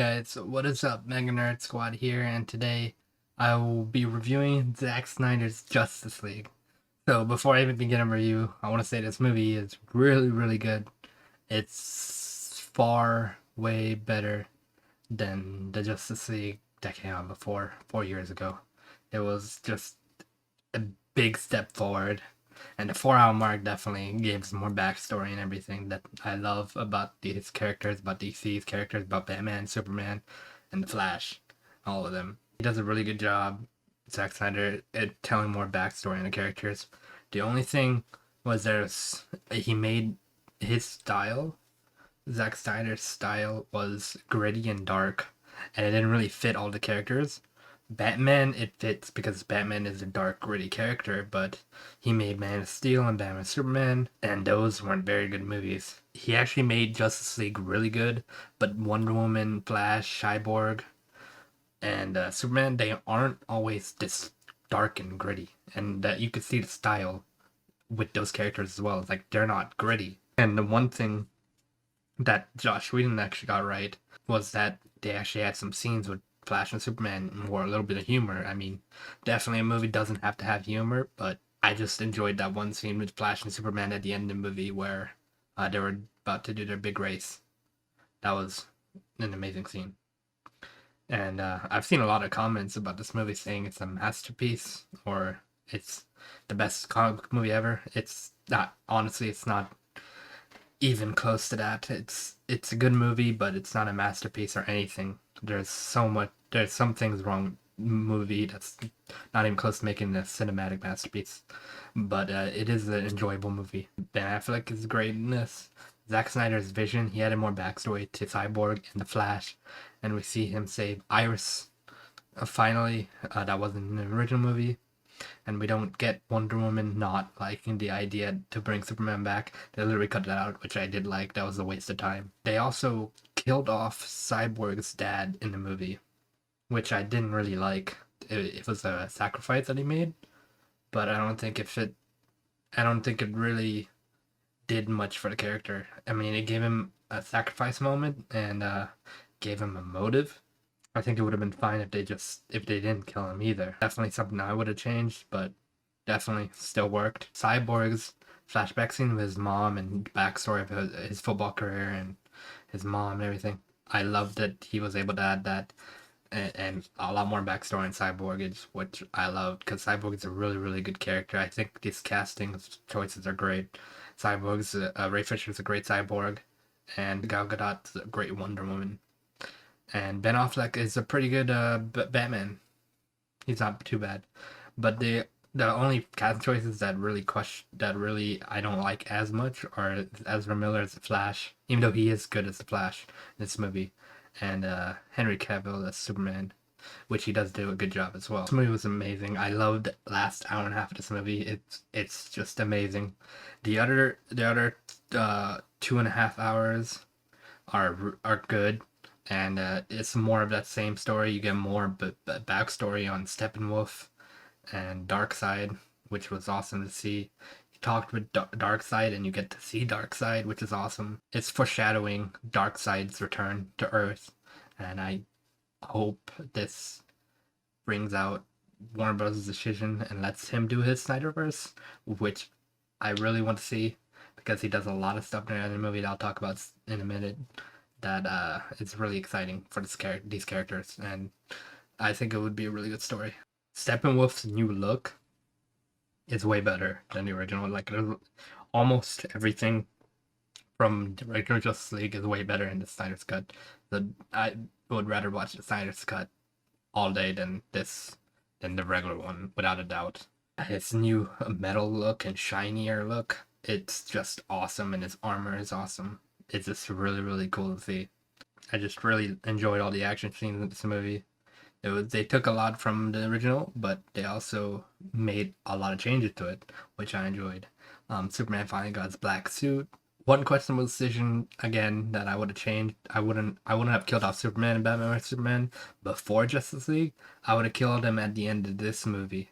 guys, what is up? MegaNerd Squad here, and today I will be reviewing Zack Snyder's Justice League. So before I even begin a review, I want to say this movie is really, really good. It's far way better than the Justice League that came out before, 4 years ago. It was just a big step forward. And the 4 hour mark definitely gives more backstory and everything that I love about these characters, about DC's characters, about Batman, Superman, and the Flash. All of them. He does a really good job, Zack Snyder, at telling more backstory on the characters. The only thing was he made his style, Zack Snyder's style, was gritty and dark, and it didn't really fit all the characters. Batman, it fits because Batman is a dark, gritty character, but he made Man of Steel and Batman Superman, and those weren't very good movies. He actually made Justice League really good, but Wonder Woman, Flash, Cyborg, and Superman, they aren't always this dark and gritty, and that you could see the style with those characters as well. It's like they're not gritty. And the one thing that Josh Whedon actually got right was that they actually had some scenes with Flash and Superman or a little bit of humor. I mean, definitely a movie doesn't have to have humor, but I just enjoyed that one scene with Flash and Superman at the end of the movie where they were about to do their big race. That was an amazing scene. And I've seen a lot of comments about this movie saying it's a masterpiece or it's the best comic book movie ever. It's not, honestly, it's not even close to that. It's a good movie, but it's not a masterpiece or anything. There's some things wrong with the movie that's not even close to making a cinematic masterpiece. But it is an enjoyable movie. Ben Affleck is great in this. Zack Snyder's vision, he added more backstory to Cyborg and the Flash, and we see him save Iris. Finally, that wasn't in the original movie. And we don't get Wonder Woman not liking the idea to bring Superman back. They literally cut that out, which I did like. That was a waste of time. They also killed off Cyborg's dad in the movie, which I didn't really like. It was a sacrifice that he made, but I don't think it really did much for the character. I mean, it gave him a sacrifice moment and gave him a motive. I think it would have been fine if they didn't kill him either. Definitely something I would have changed, but definitely still worked. Cyborg's flashback scene with his mom and backstory of his football career and his mom and everything. I love that he was able to add that and a lot more backstory in Cyborg, is what I loved, because Cyborg is a really, really good character. I think these casting choices are great. Cyborg's Ray Fisher's a great Cyborg, and Gal Gadot's a great Wonder Woman. And Ben Affleck is a pretty good Batman. He's not too bad, but the only casting choices that really I don't like as much are Ezra Miller as the Flash, even though he is good as the Flash in this movie, and Henry Cavill as Superman, which he does do a good job as well. This movie was amazing. I loved the last hour and a half of this movie. It's just amazing. The other 2.5 hours are good. And it's more of that same story. You get more backstory on Steppenwolf and Darkseid, which was awesome to see. You talked with Darkseid, and you get to see Darkseid, which is awesome. It's foreshadowing Darkseid's return to Earth, and I hope this brings out Warner Bros.' decision and lets him do his Snyderverse, which I really want to see, because he does a lot of stuff in the movie that I'll talk about in a minute. That it's really exciting for these characters, and I think it would be a really good story. Steppenwolf's new look is way better than the original. Like, almost everything from the regular Justice League is way better in the Snyder's cut. I would rather watch the Snyder's cut all day than the regular one, without a doubt. His new metal look and shinier look, it's just awesome, and his armor is awesome. It's just really, really cool to see. I just really enjoyed all the action scenes in this movie. They took a lot from the original, but they also made a lot of changes to it, which I enjoyed. Superman finally got his black suit. One questionable decision again that I would have changed. I wouldn't have killed off Superman and Batman vs Superman before Justice League. I would have killed him at the end of this movie,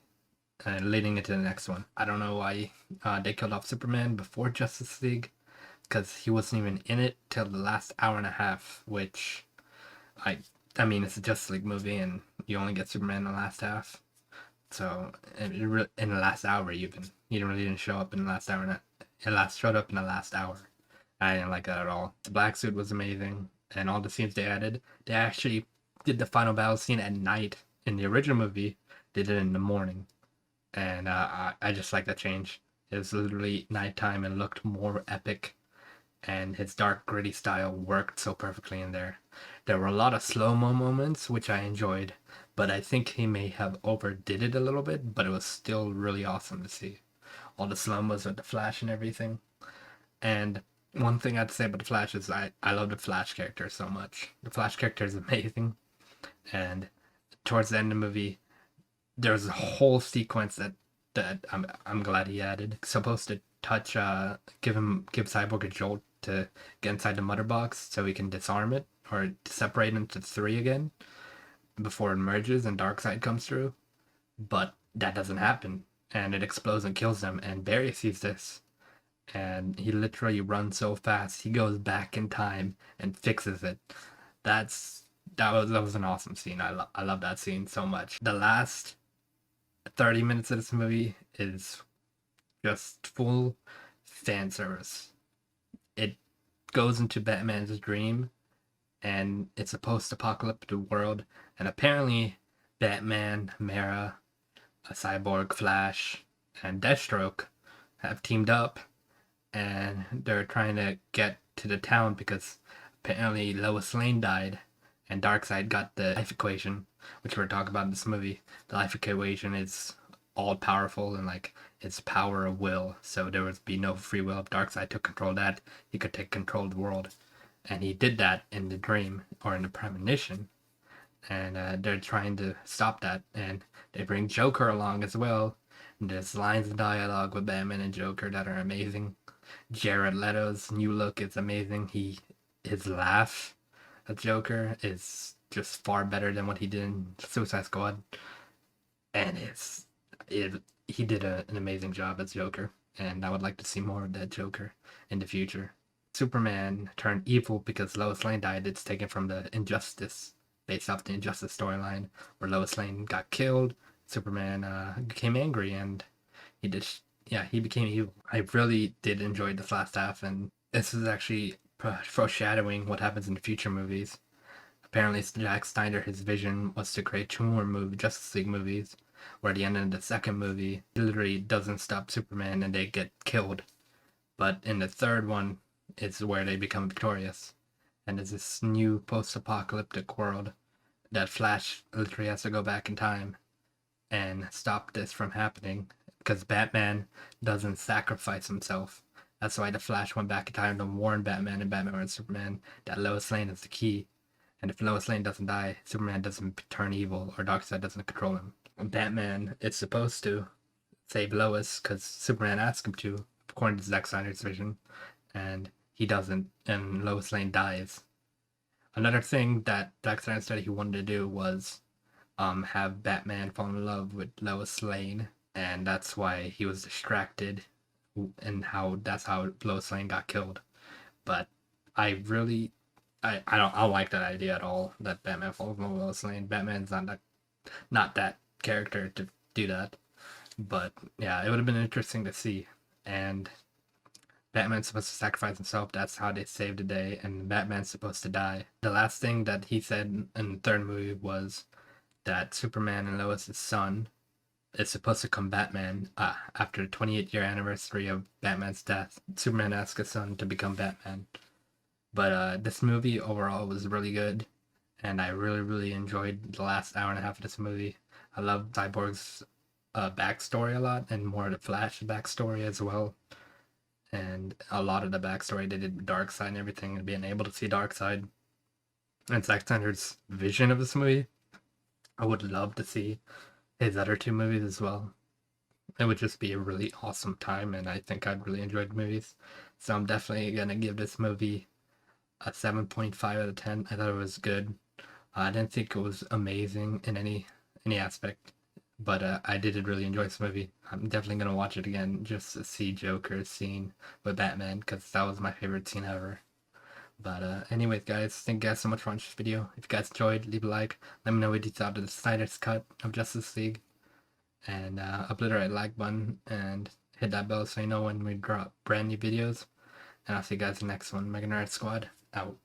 leading into the next one. I don't know why they killed off Superman before Justice League, because he wasn't even in it till the last hour and a half, which I I mean, it's a Justice League movie, and you only get Superman in the last half. So in the last hour, even he didn't show up in the last hour. It last showed up in the last hour. I didn't like that at all. The black suit was amazing, and all the scenes they added. They actually did the final battle scene at night in the original movie. They did it in the morning, and I just like that change. It was literally nighttime and looked more epic, and his dark, gritty style worked so perfectly in there. There were a lot of slow mo moments, which I enjoyed, but I think he may have overdid it a little bit, but it was still really awesome to see. All the slow mos with the Flash and everything. And one thing I'd say about the Flash is I love the Flash character so much. The Flash character is amazing, and towards the end of the movie, there's a whole sequence that I'm glad he added. Supposed to touch give Cyborg a jolt to get inside the mother box so he can disarm it or separate into three again before it merges and Darkseid comes through. But that doesn't happen, and it explodes and kills them. And Barry sees this, and he literally runs so fast he goes back in time and fixes it. That was an awesome scene. I love that scene so much. The last 30 minutes of this movie is just full fan service. It goes into Batman's dream, and it's a post-apocalyptic world, and apparently Batman, Mara, a Cyborg, Flash, and Deathstroke have teamed up, and they're trying to get to the town because apparently Lois Lane died, and Darkseid got the life equation, which we're talking about in this movie. The life equation is all powerful and like it's power of will. So there would be no free will. If Darkseid took control of that, he could take control of the world, and he did that in the dream or in the premonition. And they're trying to stop that, and they bring Joker along as well. And there's lines of dialogue with Batman and Joker that are amazing. Jared Leto's new look is amazing. His laugh at Joker is just far better than what he did in Suicide Squad, and he did an amazing job as Joker, and I would like to see more of that Joker in the future. Superman turned evil because Lois Lane died. It's taken from the Injustice, based off the Injustice storyline, where Lois Lane got killed. Superman became angry, and he became evil. I really did enjoy this last half, and this is actually foreshadowing what happens in the future movies. Apparently, Zack Snyder, his vision was to create two more Justice League movies, where at the end of the second movie, he literally doesn't stop Superman and they get killed. But in the third one, it's where they become victorious. And it's this new post-apocalyptic world that Flash literally has to go back in time and stop this from happening because Batman doesn't sacrifice himself. That's why the Flash went back in time to warn Batman and Batman and Superman that Lois Lane is the key. And if Lois Lane doesn't die, Superman doesn't turn evil or Darkseid doesn't control him. Batman is supposed to save Lois because Superman asked him to, according to Zack Snyder's vision, and he doesn't, and Lois Lane dies. Another thing that Zack Snyder said he wanted to do was have Batman fall in love with Lois Lane, and that's why he was distracted, and that's how Lois Lane got killed. But I don't like that idea at all, that Batman falls in love with Lois Lane. Batman's not that character to do that. But yeah, it would have been interesting to see. And Batman's supposed to sacrifice himself. That's how they save the day. And Batman's supposed to die. The last thing that he said in the third movie was that Superman and Lois' son is supposed to come Batman after the 28-year anniversary of Batman's death. Superman asked his son to become Batman. But this movie overall was really good, and I really, really enjoyed the last hour and a half of this movie. I love Cyborg's backstory a lot, and more of the Flash backstory as well. And a lot of the backstory they did with Darkseid and everything, and being able to see Darkseid. And Zack Snyder's vision of this movie. I would love to see his other two movies as well. It would just be a really awesome time, and I think I'd really enjoy the movies. So I'm definitely going to give this movie a 7.5 out of 10. I thought it was good. I didn't think it was amazing in any aspect, but I did really enjoy this movie. I'm definitely going to watch it again just to see Joker's scene with Batman, because that was my favorite scene ever. But anyways, guys, thank you guys so much for watching this video. If you guys enjoyed, leave a like. Let me know what you thought of the Snyder's cut of Justice League. And upload the right like button and hit that bell so you know when we drop brand new videos. And I'll see you guys in the next one. MegaNerd Squad, out.